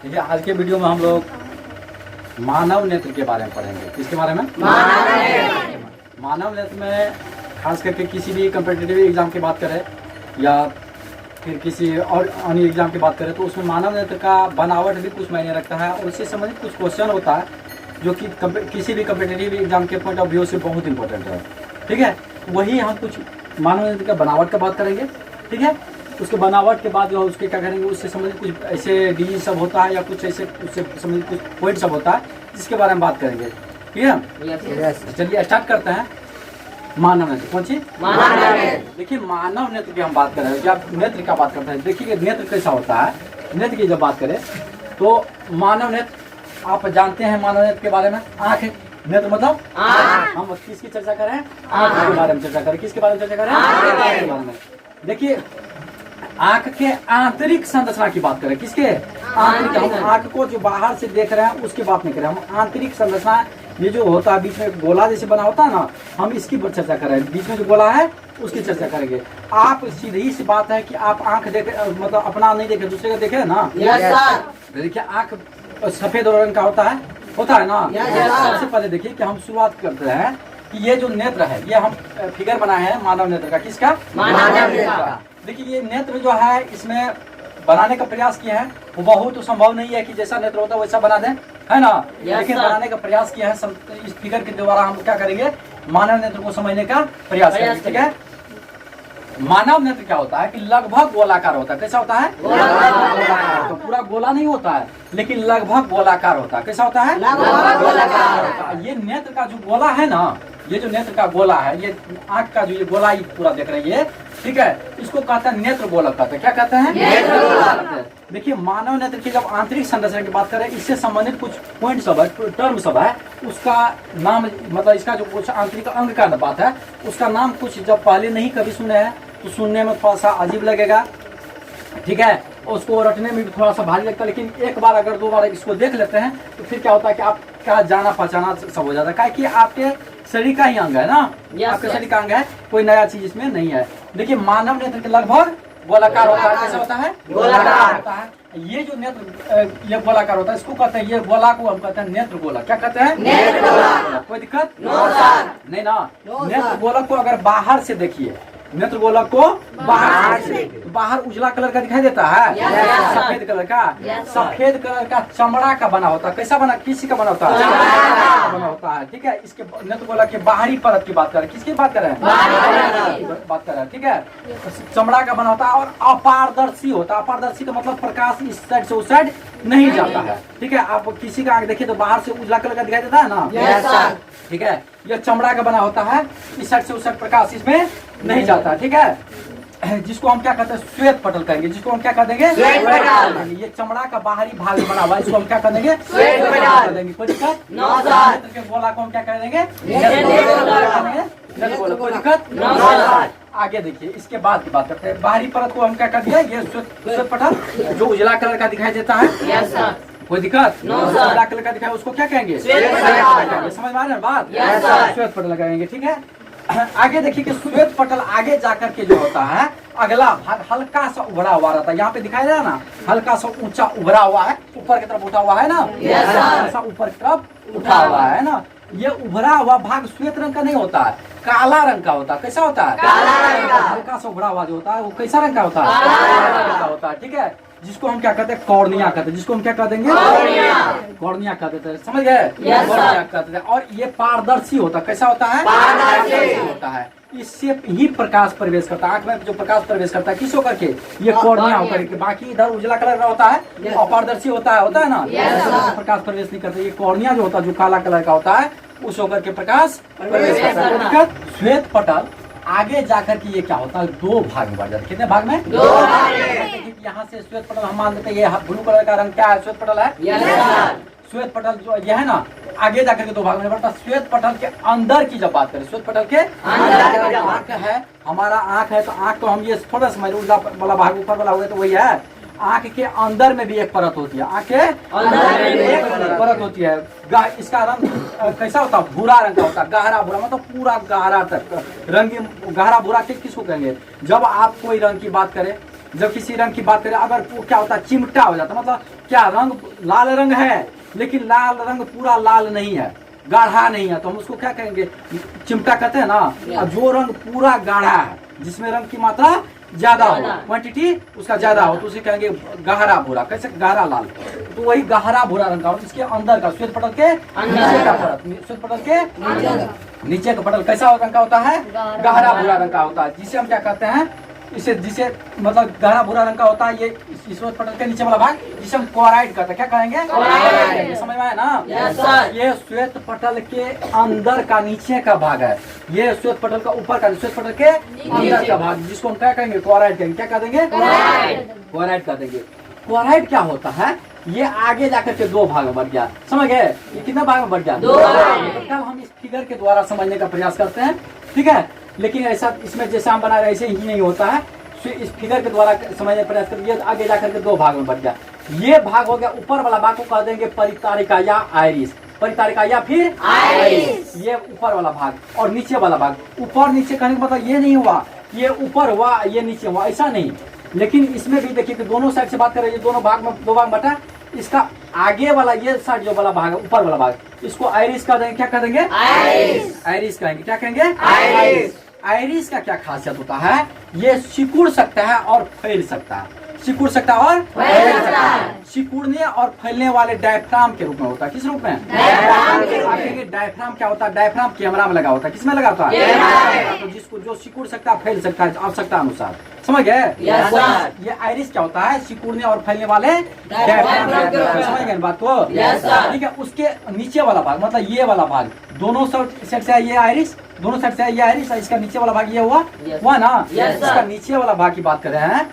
देखिए आज के वीडियो में हम लोग मानव नेत्र के बारे में पढ़ेंगे। किसके बारे में? मानव नेत्र में खास करके किसी भी कम्पिटिटिव एग्जाम की बात करें या फिर किसी और अन्य एग्जाम की बात करें तो उसमें मानव नेत्र का बनावट भी कुछ मायने रखता है और उससे संबंधित कुछ क्वेश्चन होता है जो कि किसी भी कम्पिटिटिव एग्जाम के पॉइंट ऑफ व्यू से बहुत इंपॉर्टेंट है। ठीक है, वही हम कुछ मानव नेत्र का बनावट का बात करेंगे। ठीक है, उसके बनावट के बाद जो है उसके क्या करेंगे, उससे संबंधित कुछ ऐसे डिजीज सब होता है या कुछ ऐसे उससे संबंधित कुछ पॉइंट सब होता है जिसके बारे में बात करेंगे। ठीक है, चलिए स्टार्ट करते हैं। मानव नेत्र कौन सी? देखिए मानव नेत्र की हम बात कर रहे हैं, जब नेत्र का बात करते हैं देखिए नेत्र कैसा होता है। नेत्र की जब बात करें तो मानव नेत्र आप जानते हैं मानव नेत्र के बारे में। आंख नेत्र मतलब हम किसकी चर्चा कर रहे हैं? आंख के बारे में चर्चा करें। किसके बारे में चर्चा कर रहे हैं? आंख के बारे में। देखिए आंख के आंतरिक संरचना की बात करें। किसके? आंतरिक। हम आंख को जो बाहर से देख रहे हैं उसकी बात नहीं कर रहे, हम आंतरिक संरचना ये जो होता है बीच में गोला जैसे बना होता है ना, हम इसकी चर्चा कर रहे हैं। बीच में जो गोला है उसकी चर्चा करेंगे। आप सीधी सी बात है कि आप आंख देखे मतलब अपना नहीं देखे दूसरे का देखे ना। देखिए आंख सफेद रंग का होता है ना। सबसे पहले देखिए कि हम शुरुआत करते हैं कि ये जो नेत्र है ये हम फिगर बनाए हैं मानव नेत्र का। किसका? मानव नेत्र का। देखिए ये नेत्र जो है इसमें बनाने का प्रयास किया है, वो बहुत तो संभव नहीं है कि जैसा नेत्र होता है वैसा बना दें, है ना। लेकिन बनाने का प्रयास किया है। इस फिगर के द्वारा हम क्या करेंगे, मानव नेत्र को समझने का प्रयास करेंगे। ठीक है, मानव नेत्र क्या होता है कि लगभग गोलाकार होता है। कैसा होता है? गोलाकार। तो पूरा गोला नहीं होता है लेकिन लगभग गोलाकार होता है। कैसा होता है? लगभग गोलाकार होता है। ये नेत्र का जो गोला है ना, ये जो नेत्र का गोला है, ये आंख का जो ये गोला पूरा देख रहे हैं, ठीक है, इसको कहते हैं नेत्र गोलक कहते हैं। क्या कहते हैं? नेत्र गोलक। देखिए मानव नेत्र की जब आंतरिक संरचना की बात करें, इससे संबंधित कुछ पॉइंट सब है, टर्म सब है, उसका नाम मतलब इसका जो कुछ आंतरिक अंग का बात है उसका नाम कुछ जब पहले नहीं कभी सुने हैं तो सुनने में थोड़ा सा अजीब लगेगा। ठीक है, उसको रटने में भी थोड़ा सा भारी लगता है, लेकिन एक बार अगर दो बार इसको देख लेते हैं तो फिर क्या होता है कि आपका जाना पहचाना सब हो जाता है। क्या कि आपके शरीर का ही अंग है ना। आपके शरीर का अंग है, कोई नया चीज इसमें नहीं है। देखिए मानव नेत्र के लगभग गोलाकार होता है। कैसा होता है? गोलाकार होता है। ये जो नेत्र ये गोलाकार होता है इसको कहते हैं, ये गोला को हम कहते हैं नेत्र गोला। क्या कहते हैं? नेत्र गोला। कोई दिक्कत नहीं ना। नेत्र गोलक को अगर बाहर से देखिए, नेत्र गोलक को बाहर से, तो बाहर उजला कलर का दिखाई देता है, सफेद कलर का। सफेद कलर का चमड़ा का बना होता है। कैसा बना, किसी का बना होता है? बना होता है। ठीक है, इसके नेत्र गोलक के बाहरी परत की बात करें। किसकी बात कर रहे हैं? बात कर रहे हैं। ठीक है, चमड़ा का बना होता है और अपारदर्शी होता है। अपारदर्शी का मतलब प्रकाश इस साइड से उस साइड नहीं जाता है। ठीक है, आप किसी का आंख देखिए तो बाहर से उजला कलर का दिखाई देता है ना। ठीक है, यह चमड़ा का बना होता है, इस साइड से उस साइड प्रकाश इसमें नहीं जाता। ठीक है, जिसको हम क्या कहते हैं? श्वेत पटल कहेंगे। जिसको हम क्या कर देंगे? श्वेत पटल। ये चमड़ा का बाहरी भाग बना हुआ है, इसको हम क्या कर देंगे? श्वेत पटल देंगे। कोई दिक्कत? नेत्र के गोला को हम क्या कर देंगे? कोई दिक्कत? आगे देखिए इसके बाद की बात करते हैं। बाहरी परत को हम क्या कर दिया? ये श्वेत पटल जो उजला कलर का दिखाई देता है। कोई दिक्कत? उजला कलर का दिखाई उसको क्या कहेंगे? समझ में आ रहा है बात? श्वेत पटल लगाएंगे। ठीक है, आगे देखिए कि श्वेत पटल आगे जाकर के जो होता है अगला भाग हल्का सा उभरा हुआ रहता है। यहाँ पे दिखाई दे रहा ना, हल्का सा ऊंचा उभरा हुआ है, ऊपर की तरफ उठा हुआ है ना, ऐसा ऊपर की तरफ उठा हुआ है ना। ये उभरा हुआ भाग श्वेत रंग का नहीं होता है, काला रंग का होता है। कैसा होता है? काला रंग का। हल्का सा उभरा हुआ जो होता है वो कैसा रंग का होता है? काला रंग का होता है। ठीक है, जिसको हम क्या कहते हैं? कॉर्निया कहते हैं। जिसको हम क्या कह देंगे? कॉर्निया कहते थे। समझ गए? कॉर्निया कहते थे। और ये पारदर्शी होता है। कैसा होता है? पारदर्शी होता है। इससे ही प्रकाश प्रवेश करता है। आंख में जो प्रकाश प्रवेश करता है किस होकर के? ये कॉर्निया होकर के। बाकी इधर उजला कलर का होता है, अपारदर्शी होता है ना, प्रकाश प्रवेश नहीं करता। ये कॉर्निया जो होता है जो काला कलर का होता है उस होकर के प्रकाश प्रवेश करता है। श्वेत पटल आगे जाकर के ये क्या होता है? दो भाग में बढ़ जाता है। कितने भाग में? दो भाग में। यहाँ से श्वेत पटल हम मान लेते हैं, ये ब्लू कलर का रंग क्या है? श्वेत पटल है। श्वेत पटल जो ये है ना आगे जाकर के दो भाग में बढ़ता है। श्वेत पटल के अंदर की जब बात करें, श्वेत पटल के अंदर आंख है, हमारा आंख है तो आंख तो हम ये थोड़ा समझ उजला वाला भाग ऊपर वाला हुआ तो वही है। आंख के अंदर में भी एक परत होती है। आंख के अंदर में भी एक परत होती है। इसका रंग कैसा होता है? भूरा रंग का होता है, गहरा भूरा, मतलब पूरा गहरा तक रंग। गहरा भूरा किसको कहेंगे? जब आप कोई रंग की बात करें जब किसी रंग की बात करें, अगर वो क्या होता है चिमटा हो जाता है, मतलब क्या रंग लाल रंग है लेकिन लाल रंग पूरा लाल नहीं है, गाढ़ा नहीं है, तो हम उसको क्या कहेंगे, चिमटा कहते हैं ना। और जो रंग पूरा गाढ़ा है, जिसमें रंग की मात्रा ज्यादा हो, क्वांटिटी उसका ज्यादा हो, तो उसे कहेंगे गहरा भूरा। कैसे गहरा लाल, तो वही गहरा भूरा रंग का। और इसके अंदर का श्वेत पटल के नीचे का परत, श्वेत पटल के नीचे का पटल कैसा रंग का होता है, गहरा भूरा रंग का होता है, जिसे हम क्या कहते हैं, इसे जिसे मतलब गहरा भूरा रंग का होता है ये श्वेत पटल के नीचे वाला भाग, जिसे हम क्लोराइड कहते हैं। क्या कहेंगे, समझ में आया ना? ये श्वेत पटल के अंदर का नीचे का भाग है, ये श्वेत पटल का ऊपर का, श्वेत पटल के अंदर का भाग, जिसको हम क्या कहेंगे, क्लोराइड कहेंगे। क्या कह देंगे, क्लोराइड कह देंगे। क्लोराइड क्या होता है, ये आगे जाकर के दो भाग में बढ़ गया, समझ गए? ये कितने भाग में बढ़ गया, दो भाग। कल हम इस फिगर के द्वारा समझने का प्रयास करते हैं, ठीक है? लेकिन ऐसा इसमें जैसे हम बना रहे ऐसे ही नहीं होता है, इस फिगर के द्वारा समझने का प्रयास करते, आगे जाकर के दो भाग में बढ़ गया। ये भाग हो गया ऊपर वाला भाग को कह देंगे परितारिका या आइरिस, परितारिका या फिर आइरिस, ये ऊपर वाला भाग। और नीचे वाला भाग, ऊपर नीचे कहने का मतलब ये नहीं हुआ ये ऊपर हुआ ये नीचे हुआ, ऐसा नहीं। लेकिन इसमें भी देखिए कि दोनों साइड से बात करें, ये दोनों भाग में दो भाग बटा, इसका आगे वाला ये साइड जो वाला भाग है, ऊपर वाला भाग, इसको आइरिस कह देंगे। क्या कह देंगे, आइरिस, आइरिस कहेंगे। क्या कहेंगे, आइरिस। आइरिस का क्या खासियत होता है, ये सिकुड़ सकता है और फैल सकता है, सिकुड़ सकता है और फैल सकता है। सिकुड़ने और फैलने वाले डायफ्राम के रूप में होता है। किस रूप में, डायफ्राम क्या होता है, डायफ्राम कैमरा में लगा होता है। किसमें लगा होता है, तो जिसको जो सिकुड़ सकता है फैल सकता है आवश्यकता अनुसार, समझ गए? ये आइरिस क्या होता है, सिकुड़ने और फैलने वाले डायफ्राम, समझ गए बात को? ठीक है। उसके नीचे वाला भाग मतलब ये वाला भाग, दोनों साइड से ये आइरिस, दोनों साइड से ये आइरिस, इसका नीचे वाला भाग ये हुआ ना। इसका नीचे वाला भाग की बात कर रहे हैं,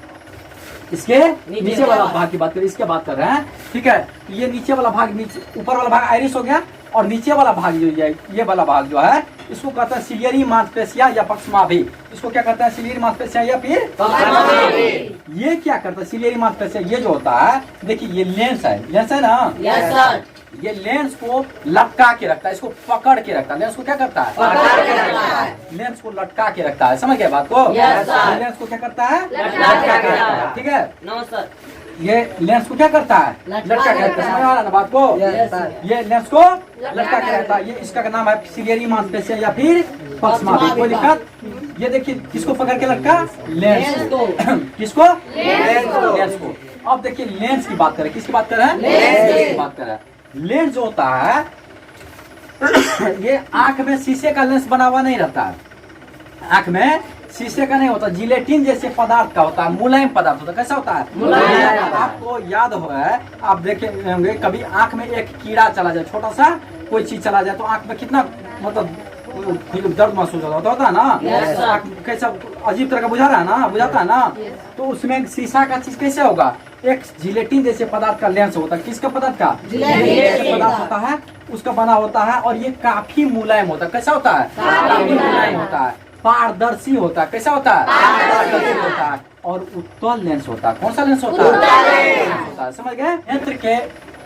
इसके नीचे वाला भाग की बात करें, इसके बात कर रहे हैं, ठीक है? ये नीचे वाला भाग, नीचे ऊपर वाला भाग आइरिस हो गया, और नीचे वाला भाग जो ये वाला भाग जो है, इसको कहते हैं सिलियरी मांसपेशिया या पक्ष्माभि। इसको क्या कहते हैं, सिलियरी मांसपेशिया या फिर पक्ष्माभि। ये क्या करता है सिलियरी मांसपेशिया, ये जो होता है, देखिए ये लेंस है ना, ये लेंस को लटका के रखता है, इसको पकड़ के रखता है। लेंस को क्या करता है, पकड़ के रखता है, लेंस को लटका के रखता है। समझ गए बात को? लेंस को क्या करता है, लटका के रखता है, ठीक है? नमस्कार। ये लेंस को क्या करता है, लटका के रखता है। समझ आ रहा ना बात को? ये लेंस को लटका के रखता है। ये इसका नाम है सिलियरी मांसपेशिया या फिर पक्ष्माभि। कोई दिक्कत? ये देखिए किसको पकड़ के लटका, लेंस को। किसको, लेंस को। अब देखिए लेंस की बात करें, किसकी बात कर रहे हैं, लेंस की बात कर रहे हैं। लेंस जो होता है ये आंख में शीशे का लेंस बना हुआ नहीं रहता है, आंख में शीशे का नहीं होता, जिलेटिन जैसे पदार्थ का होता है, मुलायम पदार्थ होता है। कैसा होता है, मुलायम। आपको याद है, आप देखे होंगे कभी आंख में एक कीड़ा चला जाए, छोटा सा कोई चीज चला जाए, तो आंख में कितना मतलब दर्द महसूस होता है ना, कैसा अजीब तरह का बुझाता है ना। तो उसमें शीशा का चीज कैसे होगा, एक जिलेटिन जैसे पदार्थ का लेंस होता है। किसका पदार्थ का, जिलेटिन पदार्थ होता है, उसका बना होता है, और ये काफी मुलायम होता है। कैसा होता है, काफी मुलायम होता है, पारदर्शी होता है। कैसा होता है, पारदर्शी होता है, और उत्तल लेंस होता है। कौन सा लेंस होता है, समझ गए? नेत्र के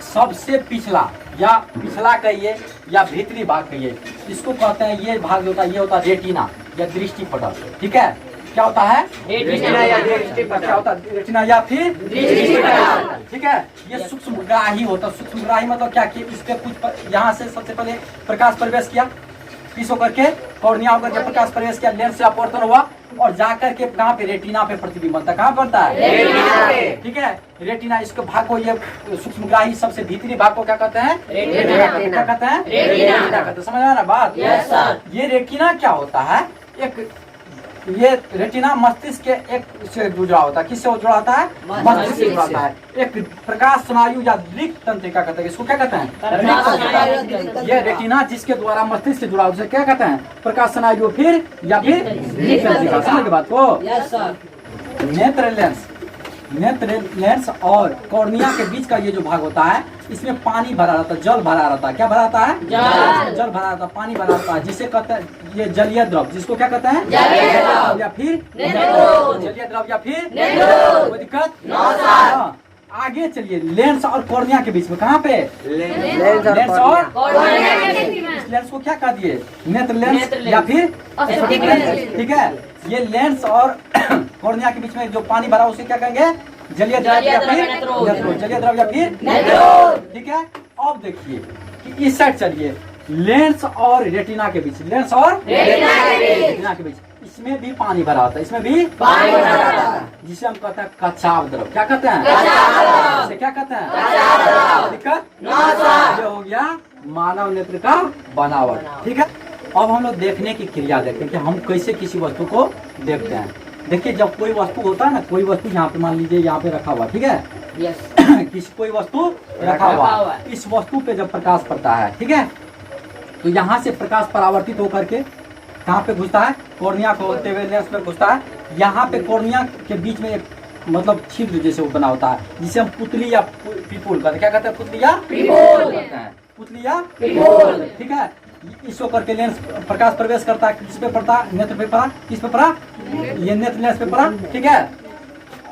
सबसे पिछला या पिछला कहिए या भीतरी भाग कहिए, इसको कहते हैं, ये भाग होता है, ये होता है रेटिना या दृष्टि पटल। ठीक है, क्या होता है, रेटिना या दृष्टि पटल। क्या होता है, रेटिना या फिर दृष्टि पटल। ठीक है, ये सूक्ष्मग्राही होता है। सूक्ष्मग्राही मतलब क्या कि इस पे कुछ यहाँ से सबसे पहले प्रकाश प्रवेश किया, किस होकर के, कॉर्निया होकर के प्रकाश प्रवेश किया, लेंस से अपवर्तन हुआ, और जाकर के कहाँ पे, रेटिना पे प्रतिबिंब बनता है। कहाँ बनता है, रेटिना पे। ठीक है, रेटिना, इसके भाग को, ये सूक्ष्मग्राही सबसे भीतरी भाग को क्या कहते हैं, रेटिना। क्या कहते हैं, रेटिना कहते हैं। समझ आ रहा बात? Yes sir. ये रेटिना क्या होता है, एक ये रेटिना मस्तिष्क के एक से जुड़ा होता है। किससे जुड़ा होता है, मस्तिष्क से जुड़ा होता है। एक प्रकाश स्नायु या दृक तंत्रिका कहते हैं। इसको क्या कहते हैं, ये रेटिना जिसके द्वारा मस्तिष्क से जुड़ा, उसे क्या कहते हैं, प्रकाश स्नायु फिर या फिर दृक तंत्रिका। समझ के बात को? Yes sir. नेत्र लेंस और कॉर्निया के बीच का ये जो भाग होता है, इसमें पानी भरा रहता है, जल भरा रहता है। क्या भरा रहता है, जल भरा रहता है, पानी भरा रहता है, जिसे कहते हैं ये जलीय द्रव, जिसको क्या कहते हैं, जलीय द्रव या फिर जलीय द्रव या फिर कोई दिक्कत। आगे चलिए, लेंस और कॉर्निया के बीच में कहाँ पे? लेंस और लेंस और कॉर्निया। इस लेंस को क्या कह दिए? नेत्र लेंस या फिर स्फटिक लेंस। ठीक है, ये लेंस और कॉर्निया के बीच में जो पानी भरा उसे क्या कहेंगे? जलीय द्रव या फिर नेत्रोज। जलीय द्रव या फिर नेत्रोज। ठीक है, अब देखिए कि इस साइड चलिए, लेंस और रेटिना के बीच, लेंस और रेटिना के बीच इसमें भी पानी भरा होता है, इसमें भी पानी भरा होता है, जिसे हम कहते हैं कच्चाव द्रव। क्या कहते हैं? इसे क्या कहते हैं? दिक्कत ये हो गया मानव नेत्र का बनावट। ठीक है, अब हम लोग देखने की क्रिया देखते हैं कि हम कैसे किसी वस्तु को देखते हैं। देखिए, जब कोई वस्तु होता है ना, कोई वस्तु यहाँ पे मान लीजिए यहाँ पे रखा हुआ, ठीक है, किसी कोई वस्तु रखा हुआ, इस वस्तु पे जब प्रकाश पड़ता है, ठीक है, तो यहाँ से प्रकाश परावर्तित होकर के कहाँ पे घुसता है? कॉर्निया को होते हुए लेंस पे घुसता है। यहाँ पे कॉर्निया के बीच में एक मतलब छिद्र जैसे वो बना होता है, जिसे हम पुतली या पीपुल कहते हैं। क्या कहते हैं? पुतली या पीपुल कहते हैं, पुतली या पीपुल। ठीक है, इसको करके लेंस प्रकाश प्रवेश करता है, किस पे पड़ता है? नेत्र पे पड़ा। किस पे पड़ा? ये नेत्र लेंस पे पड़ा। ठीक है,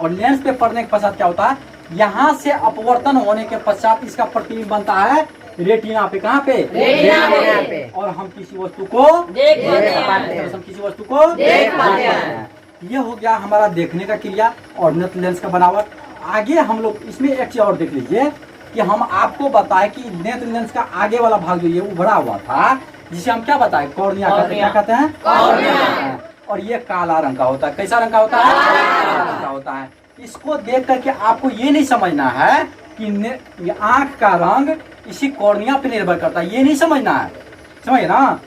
और लेंस पे पड़ने के पश्चात क्या होता है? यहाँ से अपवर्तन होने के पश्चात इसका प्रतिबिंब बनता है रेटिना पे। कहाँ पे? रेटिना पे। और हम किसी वस्तु को देख पाते हैं। हम किसी वस्तु को देख पाते हैं। ये हो गया हमारा देखने का क्रिया और नेत्र लेंस का बनावट। आगे हम लोग इसमें एक चीज और देख लीजिए कि हम आपको बताए कि नेत्र लेंस का आगे वाला भाग जो ये उभरा हुआ था, जिसे हम क्या बताए? कॉर्निया कहते हैं। क्या कहते हैं? कॉर्निया। और ये काला रंग का होता है। कैसा रंग का होता है? काला रंग का होता है। इसको देख करके आपको ये नहीं समझना है कि आंख का रंग इसी कॉर्निया पे निर्भर करता है, ये नहीं समझना है। समझे ना?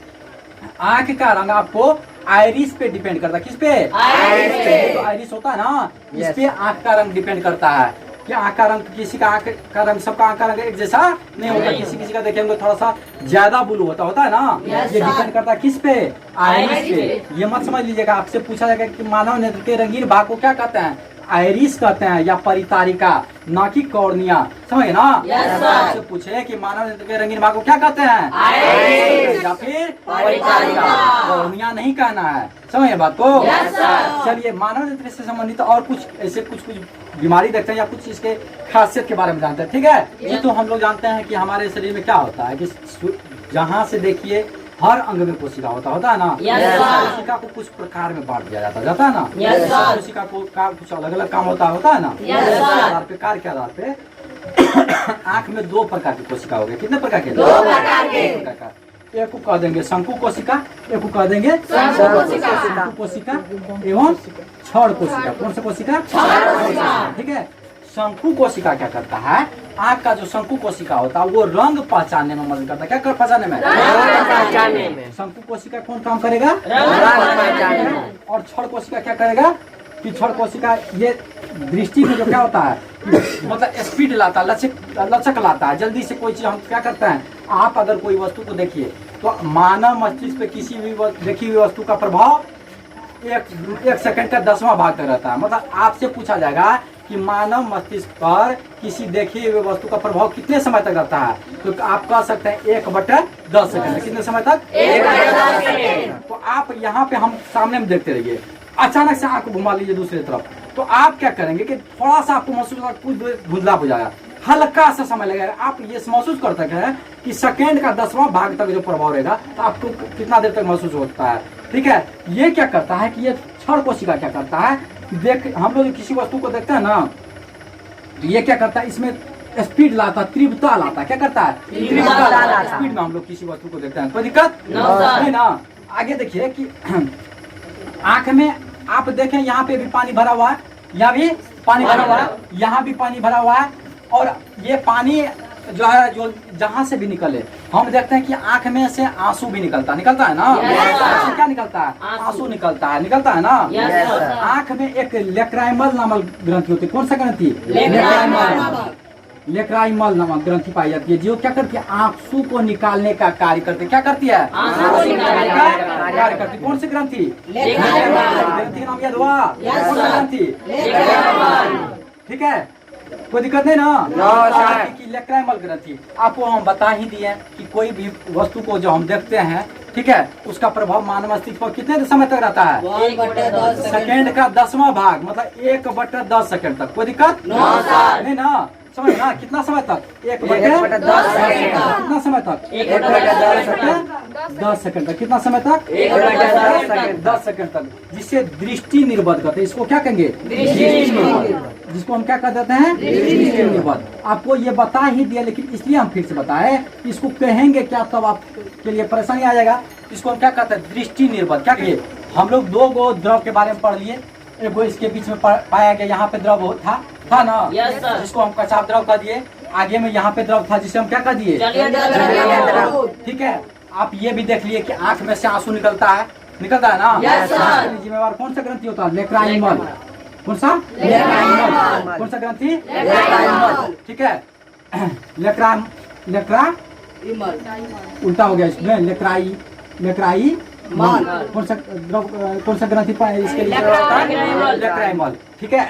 आंख का रंग आपको आइरिस पे डिपेंड करता है। किस पे? आइरिस पे। तो आइरिस होता है ना, इस पे आंख का रंग डिपेंड करता है कि आंख का रंग, किसी का आंख का रंग, सबका आंख का रंग एक जैसा नहीं होता। किसी का देखेंगे थोड़ा सा ज्यादा ब्लू होता है ना। ये डिपेंड करता है किस पे? आइरिस पे। ये मत समझ लीजिएगा, आपसे पूछा जाएगा कि मानव नेत्र के रंगीन भाग को क्या कहते हैं? आइरिस कहते हैं या परितारिका, ना कि कॉर्निया। समझे ना? आपसे पूछे कि मानव नेत्र के रंगीन भाग को क्या कहते हैं? आइरिस या फिर परितारिका, कॉर्निया नहीं कहना है। समझे बात को? चलिए, मानव नेत्र से संबंधित और कुछ ऐसे कुछ बीमारी देखते हैं या कुछ इसके खासियत के बारे में जानते हैं। ठीक है, ये तो हम लोग जानते हैं कि हमारे शरीर में क्या होता है कि जहाँ से देखिए हर अंग में कोशिका होता है ना। कोशिका को कुछ प्रकार में बांट दिया जाता है ना। कोशिका को कुछ अलग अलग काम होता है ना। आधार पे, कार्य के आधार पे आंख में 2 प्रकार की कोशिका हो गई। कितने प्रकार के? 2 प्रकार के। एक को कह देंगे शंकु कोशिका, एक को कह देंगे शंकु कोशिका एवं क्षण कोशिका। कौन सा कोशिका? ठीक है, शंकु कोशिका क्या करता है? आंख का जो शंकु कोशिका होता है वो रंग पहचानने में मदद करता है। क्या कर पहचानने में? रंग पहचानने में। शंकु कोशिका कौन काम करेगा? रंग पहचानने में। और क्षण कोशिका क्या करेगा? कि क्षण कोशिका ये दृष्टि में जो क्या होता है, मतलब स्पीड लाता है, लचक लाता है, जल्दी से कोई चीज हम क्या करते हैं? आप अगर कोई वस्तु को देखिए तो मानव मस्तिष्क पे किसी भी देखी हुई वस्तु का प्रभाव एक सेकंड का 10वां भाग तक रहता है। मतलब आपसे पूछा जाएगा कि मानव मस्तिष्क पर किसी देखी हुई वस्तु का प्रभाव कितने समय तक रहता है, तो आप कह सकते हैं 1/10 सेकंड। कितने समय तक? 1/10 सेकंड। तो आप यहाँ पे हम सामने में देखते रहिए, अचानक से आंख घुमा लीजिए दूसरी तरफ, तो आप क्या करेंगे कि थोड़ा सा आपको महसूस होगा, कुछ धुंधला हो जाएगा, हल्का सा समय लगेगा। आप ये महसूस कर सकते हैं कि सेकेंड का 10वां भाग तक जो प्रभाव रहेगा तो आपको कितना देर तक महसूस होता है। ठीक है, ये क्या करता है कि ये क्षण कोशिका क्या करता है, देख हम लोग किसी वस्तु को देखते हैं ना, तो ये क्या करता है? इसमें स्पीड लाता है, तीव्रता लाता है। क्या करता है? तीव्रता लाता। स्पीड में हम लोग किसी वस्तु को देखते हैं, कोई दिक्कत नहीं ना। आगे देखिए कि आंख में आप देखें, यहाँ पे भी पानी भरा हुआ है, यहाँ भी पानी भरा हुआ है, यहाँ भी पानी भरा हुआ है, और ये पानी जो है जो जहाँ से भी निकले, हम देखते हैं कि आंख में से आंसू भी निकलता है ना। क्या निकलता है? आंसू निकलता है ना। आंख में एक लेक्राइमल नामक ग्रंथि होती है। कौन सा ग्रंथि? लेक्राइमल नामक ग्रंथि पाई जाती है, जो क्या करती है? आंसू को निकालने का कार्य करती है। क्या करती है? कार्य करती है। कौन सी ग्रंथि? ग्रंथि का नाम याद हुआ? कौन सा ग्रंथि? ठीक है, कोई दिक्कत नहीं ना। कि लेक्राइमल ग्रंथि आपको हम बता ही दिए कि कोई भी वस्तु को जो हम देखते हैं ठीक है, उसका प्रभाव मानव अस्तित्व पर कितने समय तक रहता है? 1/10 सेकेंड का 10वां भाग, मतलब 1/10 सेकेंड तक। कोई दिक्कत नहीं ना, समझ ना? कितना समय तक? 1/10 सेकेंड। कितना समय तक? 1/10 सेकेंड। 10 सेकेंड तक। कितना समय तक? 1/10 सेकेंड। 10 सेकेंड तक, जिसे दृष्टि निर्बध कहते हैं। इसको क्या कहेंगे? दृष्टि निर्बध। जिसको हम क्या कह देते हैं? दृष्टि निर्बध। आपको ये बता ही दिया, लेकिन इसलिए हम फिर से बताए, इसको कहेंगे क्या तब आपके लिए परेशानी आ जाएगा। इसको हम क्या कहते हैं? दृष्टि निर्बध। क्या कहिए? हम लोग 2 गो द्रव के बारे में पढ़ लिए। एक गो इसके बीच में पाया गया, यहाँ पे द्रव था ना, जिसको हम कचाप द्रव कह दिए। आगे में यहाँ पे द्रव था, जिसे हम क्या कह दिए? ठीक है, आप ये भी देख लिए कि आंख में से आंसू निकलता है ना। जिम्मेवार कौन सा ग्रंथि होता है? लेक्राइमल। कौन सा? लेक्राइमल। कौन सा ग्रंथि? लेक्राइमल। ठीक है, लेक्रा उल्टा हो गया इसमें, लेक्राई मल। कौन सा ग्रंथि इसके लिए? लेक्राइमल। ठीक है,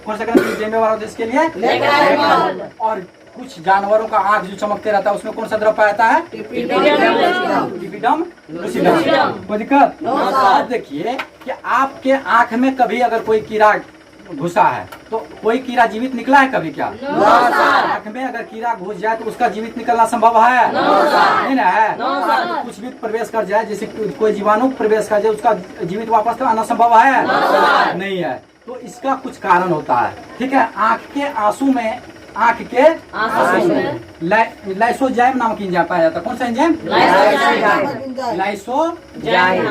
कौन सा ग्रंथि जिम्मेवार होता है इसके लिए? लेक्राइमल। और कुछ जानवरों का आंख जो चमकते रहता है, उसमें कौन सा द्रव पाया जाता है? टिपिडम लूसिडम। कोई दिक्कत? अब देखिए कि आपके आंख में कभी अगर कोई कीड़ा घुसा है, तो कोई कीड़ा जीवित निकला है कभी? क्या आंख में अगर कीड़ा घुस जाए तो उसका जीवित निकलना संभव है? नहीं ना है। तो कुछ भी प्रवेश कर जाए, जैसे कोई जीवाणु प्रवेश कर जाए, उसका जीवित वापस तो आना संभव है? नहीं है। तो इसका कुछ कारण होता है। ठीक है, आंख के आंसू में लाइसोजाइम नामक एंजाइम पाया जाता है। कौन सा एंजाइम? लाइसोजाइम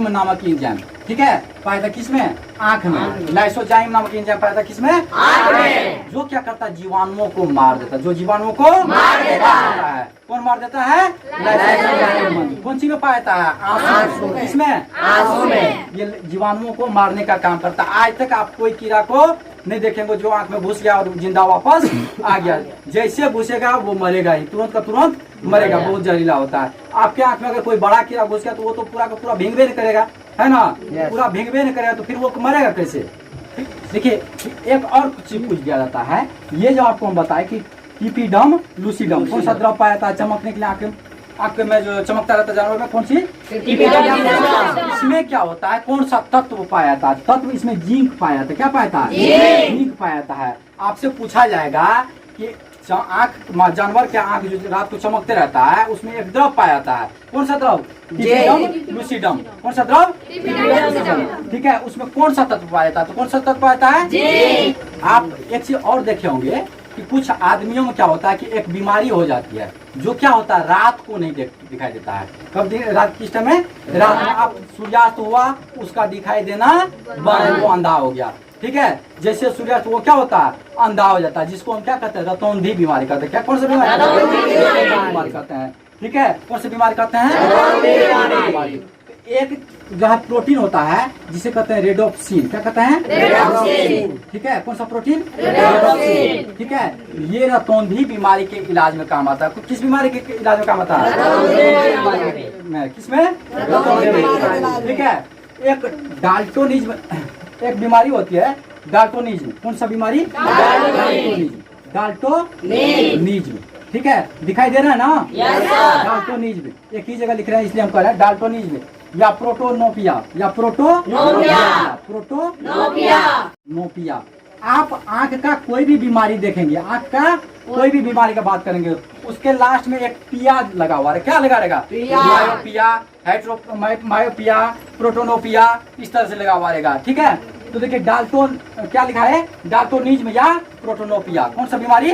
नामक एंजाइम। ठीक है, पाया था किसमें? आंख में। लाइसोजाइम नामक एंजाइम पाया था किसमें? आंख में। जो क्या करता है? जीवाणुओं को मार देता है। जो जीवाणुओं को मार देता है। कौन मार देता है? लाइसोजाइम। कौन सी में पाया जाता है? आंसू। किसमें? आंसू में। ये जीवाणुओं को मारने का काम करता है। आज तक आप कोई कीड़ा को नहीं देखेंगे जो आंख में घुस गया और जिंदा वापस आ गया। जैसे घुसेगा वो मरेगा ही, तुरंत का तुरंत मरेगा। बहुत जहरीला होता है। आपके आंख में अगर कोई बड़ा कीड़ा घुस गया तो वो तो पूरा का पूरा भींगबे नहीं करेगा, है ना? पूरा भींगबे नहीं करेगा, तो फिर वो मरेगा कैसे? देखिए, एक और चीज पूछ दिया जाता है। ये जो आपको हम बताए कि टिपिडम लूसिडम, कौन सा द्रव पाया था चमकने के लिए? आंख में जो चमकता रहता है जानवर में, कौन सी? इसमें क्या होता है? कौन सा तत्व पाया था? तत्व इसमें जिंक पाया था। क्या पाया था? जिंक पाया था है। आपसे पूछा जाएगा कि आंख, जानवर के आंख जो रात को चमकते रहता है, उसमें एक द्रव पाया जाता है। कौन सा द्रव? टिपिडम लूसिडम। कौन सा द्रव? ठीक है, उसमें कौन सा तत्व पाया जाता है? तो कौन सा तत्व पाया जाता है? आप एक चीज और देखे होंगे कि कुछ आदमियों में क्या होता है कि एक बीमारी हो जाती है, जो क्या होता है? रात को नहीं दिखाई देता है। कब? रात किस टाइम में? रात में। आप सूर्यास्त हुआ, उसका दिखाई देना बंद, वो अंधा हो गया। ठीक है, जैसे सूर्यास्त वो क्या होता है? अंधा हो जाता है, जिसको हम क्या कहते हैं? रतौंधी बीमारी कहते हैं। क्या? कौन सा बीमारी कहते हैं? ठीक है, कौन सी बीमारी कहते हैं? एक जो है प्रोटीन होता है जिसे कहते हैं रेडोप्सिन। क्या कहते हैं? रेडोप्सिन। ठीक है, कौन सा प्रोटीन? रेडोप्सिन। ठीक है, ये रतौंधी बीमारी के इलाज में काम आता है। किस बीमारी के इलाज में काम आता है? किसमें? रतौंधी। ठीक है, एक डाल्टोनिज्म एक बीमारी होती है, डाल्टोनिज्म। कौन सा बीमारी? डाल्टोनिज्म। ठीक है, दिखाई दे रहा है ना? डाल्टोनिज्म एक ही जगह लिख रहे हैं, इसलिए हम कह रहे हैं डाल्टोनिज्म या प्रोटोनोपिया प्रोटोनोपिया। आप आंख का कोई भी बीमारी देखेंगे, आंख का कोई भी बीमारी का बात करेंगे, उसके लास्ट में एक पिया लगा हुआ है। क्या लगा रहेगा? मायोपिया, प्रोटोनोपिया, इस तरह से लगा हुआ रहेगा। ठीक है, तो देखिए डाल्टोन क्या लिखा है? डाल्टोनिज्म या प्रोटोनोपिया। कौन सा बीमारी?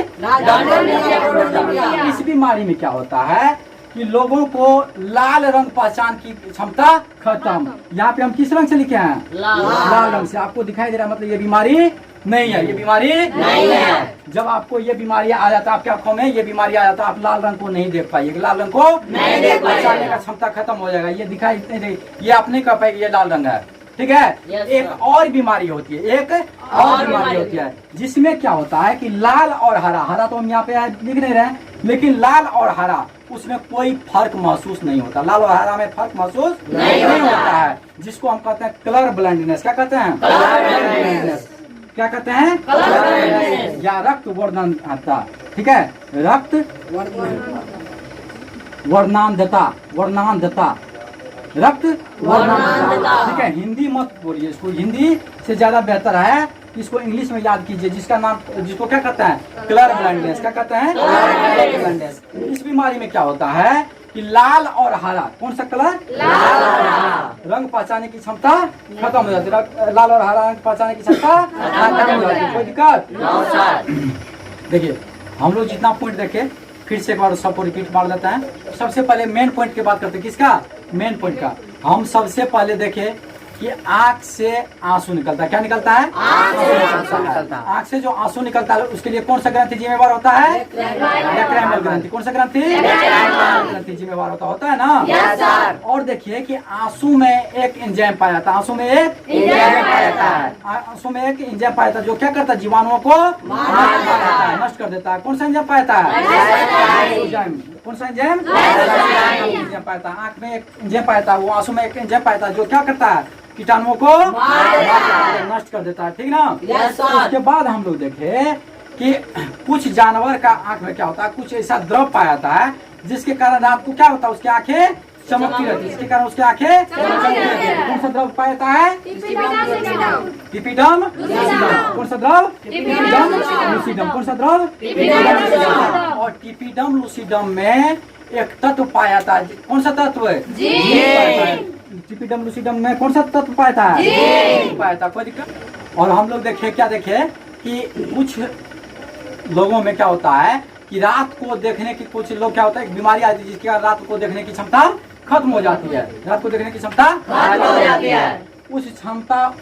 इस बीमारी में क्या होता है कि लोगों को लाल रंग पहचान की क्षमता खत्म। यहाँ पे हम किस रंग से लिखे हैं? लाल रंग से। आपको दिखाई दे रहा है, मतलब ये बीमारी नहीं है। ये बीमारी नहीं है। जब आपको ये बीमारी आ जाता है, आपकी आंखों में ये बीमारी आ जाता है, आप लाल रंग को नहीं देख पाइए। लाल रंग को नहीं देख पहचानने का क्षमता खत्म हो जाएगा। ये दिखाई नहीं दे, ये आप नहीं कह पाएंगे ये लाल रंग है। ठीक है, एक और बीमारी होती है, एक और बीमारी होती है जिसमें क्या होता है कि लाल और हरा, हरा तो हम यहाँ पे लिख नहीं रहे, लेकिन लाल और हरा उसमें कोई फर्क महसूस नहीं होता। लाल और हरा में फर्क महसूस नहीं होता है, जिसको हम कहते हैं कलर ब्लाइंडनेस। क्या कहते हैं? Colour blindness. क्या कहते हैं? कलर ब्लाइंडनेस या रक्त वर्धन आता। ठीक है, रक्त वर्णांधता, वर्णांधता, रक्त वर्णांधता। ठीक है, हिंदी मत बोलिए इसको, हिंदी से ज्यादा बेहतर है इसको इंग्लिश में याद कीजिए, जिसका नाम, जिसको क्या कहते हैं, कलर ब्लाइंडनेस। क्या कहते हैं, कलर ब्लाइंडनेस। इस बीमारी में क्या होता है कि लाल और हरा, कौन सा कलर, लाल और हरा, रंग पहचानने की क्षमता खत्म हो जाती है। लाल और हरा रंग पहचानने की क्षमता खत्म हो जाती है। कोई दिक्कत नो सर। देखिए, हम लोग जितना पॉइंट देखे फिर से एक बार सबको रिपीट मार देता है। सबसे पहले मेन पॉइंट की बात करते हैं, किसका, मेन पॉइंट का। हम सबसे पहले देखे कि आंख से आंसू निकलता है। क्या निकलता है, आंसू निकलता है। आंख से जो आंसू निकलता है उसके लिए कौन सा ग्रंथि जिम्मेवार होता है, लैक्राइमल ग्रंथि। कौन सा ग्रंथि, ग्रंथि जिम्मेवार होता है ना। Yes sir. और देखिए कि आंसू में एक एंजाइम पाया जाता है, आंसू में एक एंजाइम पाया जाता है। आंसू में एक एंजाइम पाया जाता है जो क्या करता है, जीवाणुओं को नष्ट कर देता है। कौन सा एंजाइम पाया जाता है, कौन सा एंजाइम पाया जाता है। आंख में एक एंजाइम पाया जाता है, वो आंसू में एक एंजाइम पाया जाता है जो क्या करता है, कीटाणुओं को नष्ट कर देता है। ठीक ना। Yes sir. उसके बाद हम लोग देखे कि कुछ जानवर का आंख में क्या होता है, कुछ ऐसा द्रव पाया जाता है जिसके कारण रात को क्या होता है, उसकी आंखें चमकती रहती है, जिसके कारण उसकी आंखें चमकती रहती है। कौन सा द्रव पाया जाता है, टिपिडम लूसिडम। कौन सा द्रव, टिपिडम लूसिडम। कौन सा द्रव, और टिपिडम लूसिडम में एक तत्व पाया जाता है। कौन सा तत्व है, टिपिडम लूसिडम में कौन सा तत्व पाया था, पाया था। कोई दिक्कत। और हम लोग देखे, क्या देखे कि कुछ लोगों में क्या होता है कि रात को देखने की, कुछ लोग क्या होता है, एक बीमारी आती है जिसके कारण रात को देखने की क्षमता खत्म हो जाती है। रात को देखने की क्षमता खत्म हो जाती है। उस क्षमता,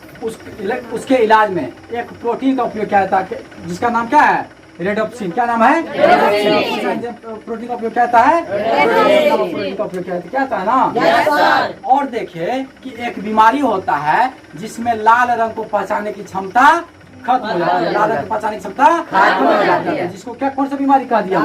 उसके इलाज में एक प्रोटीन का उपयोग किया जाता है जिसका नाम क्या है, रेडोप्सिन। क्या नाम है, प्रोटीन का उपयोग क्या होता है, प्रोटीन का उपयोग क्या होता है ना। Yes sir. और देखे कि एक बीमारी होता है जिसमें लाल रंग को पहचानने की क्षमता खत्म हो जाती है, लाल रंग को पहचानने की क्षमता खत्म हो जाती है, जिसको क्या, कौन सा बीमारी कह दिया,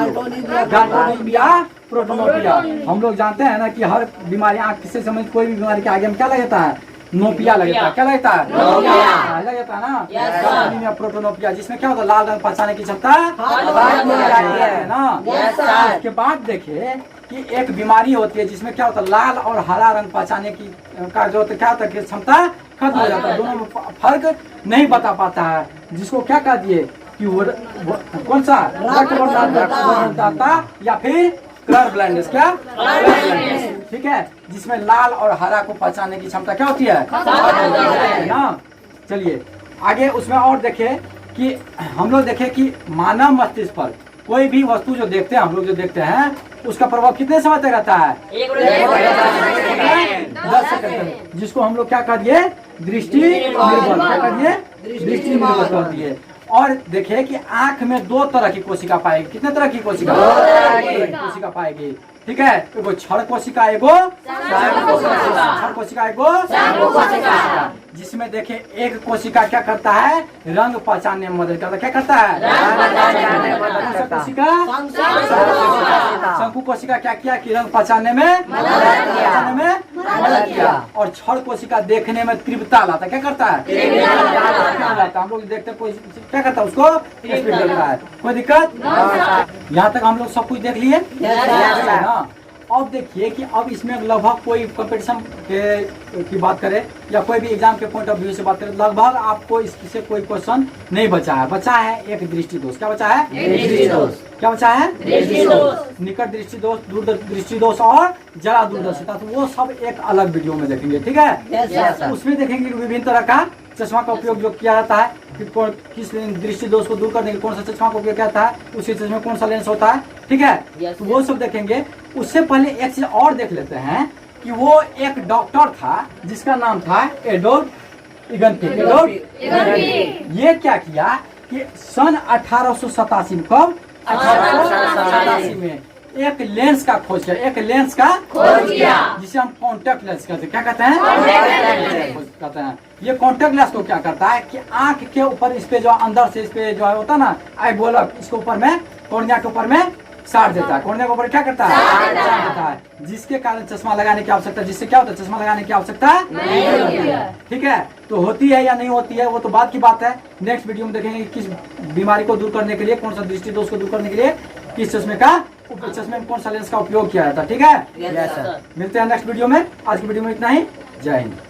डाल्टोनिया प्रोटोनोपिया। हम लोग जानते हैं ना कि हर बीमारी, आंख से संबंधित कोई भी बीमारी के आगे में क्या लगता है, नोपिया लगता है। क्या लगता है, नोपिया लगता है ना। यस प्रोटोनोपिया, जिसमें क्या होता है, लाल रंग पहचानने की क्षमता खत्म हो जाती है ना। Yes sir. उसके बाद देखे कि एक बीमारी होती है जिसमें क्या होता है, लाल और हरा रंग पहचानने की का जो होता है, क्या होता है, क्षमता खत्म हो जाता है। दोनों में फर्क नहीं बता पाता है, जिसको क्या कह दिए कि वो कौन सा, रक्त वर्णदाता या फिर कलर ब्लाइंडनेस। क्या, ठीक है, जिसमें लाल और हरा को पहचानने की क्षमता क्या होती है ना। चलिए आगे उसमें और देखे कि हम लोग देखे कि मानव मस्तिष्क पर कोई भी वस्तु जो देखते हैं, हम लोग जो देखते हैं, उसका प्रभाव कितने समय तक रहता है, 10 सेकंड, जिसको हम लोग क्या कर दिए, दृष्टि निर्बल। क्या कर दिए, दृष्टि निर्बल कर दिए। और देखे कि आंख में 2 तरह की कोशिका पाएगी। कितने तरह की कोशिका, 2 तरह की कोशिका पाएगी। ठीक है, एगो क्षण कोशिका, एगो क्षण कोशिका, एगो कोशिका। जिसमें देखे एक कोशिका क्या करता है, रंग पहचानने में मदद करता है। क्या करता है, कोशिका, शंकु कोशिका क्या किया कि रंग पहचानने में मदद किया। और क्षण कोशिका देखने में तीव्रता लाता है। क्या करता है, हम लोग देखते कोई क्या करता है, उसको स्पीड लगता है। कोई दिक्कत, यहाँ तक हम लोग सब कुछ देख लिए ना। अब देखिए कि अब इसमें लगभग कोई कंपटीशन की बात करें या कोई भी एग्जाम के पॉइंट ऑफ व्यू से बात करें, लगभग आपको इससे कोई क्वेश्चन नहीं बचा है। बचा है एक दृष्टि दोष। क्या बचा है, दृष्टि दोष। क्या बचा है, दृष्टि दोष। निकट दृष्टि दोष, दूर दृष्टि दोष और जरा दूरदर्शिता, तो वो सब एक अलग वीडियो में देखेंगे। ठीक है, उसमें देखेंगे विभिन्न तरह का चश्मा का उपयोग जो किया जाता है, किस दृष्टि दोष को दूर करने के कौन सा चश्मा का उपयोग किया जाता है, उसी चश्मे में कौन सा लेंस होता है। ठीक है, तो वो सब देखेंगे। उससे पहले एक चीज और देख लेते हैं कि वो एक डॉक्टर था जिसका नाम था एडोल्फ इगनफी। ये क्या किया कि सन 1887 में, कब, 1887 में एक लेंस का खोज किया, एक लेंस का खोज किया जिसे हम कॉन्टेक्ट लेंस कहते हैं। क्या कहते हैं, कहते हैं। ये कॉन्टेक्ट लेंस को क्या करता है कि आंख के ऊपर, इस पे जो अंदर से इस पे जो है होता है ना, आई बोलक, इसके ऊपर में, कॉर्निया के ऊपर में साट देता है। कॉर्निया के ऊपर क्या करता है, साट देता है, जिसके कारण चश्मा लगाने की आवश्यकता, जिससे क्या होता है, चश्मा लगाने की आवश्यकता नहीं होती है। ठीक है, तो होती है या नहीं होती है वो तो बाद की बात है। नेक्स्ट वीडियो में देखेंगे किस बीमारी को दूर करने के लिए, कौन सा दृष्टि दोष को दूर करने के लिए किस चश्मे का चश्मे में कौन सा लेंस का उपयोग किया जाता है। ठीक है, यस सर। मिलते हैं नेक्स्ट वीडियो में। आज की वीडियो में इतना ही। जय हिंद।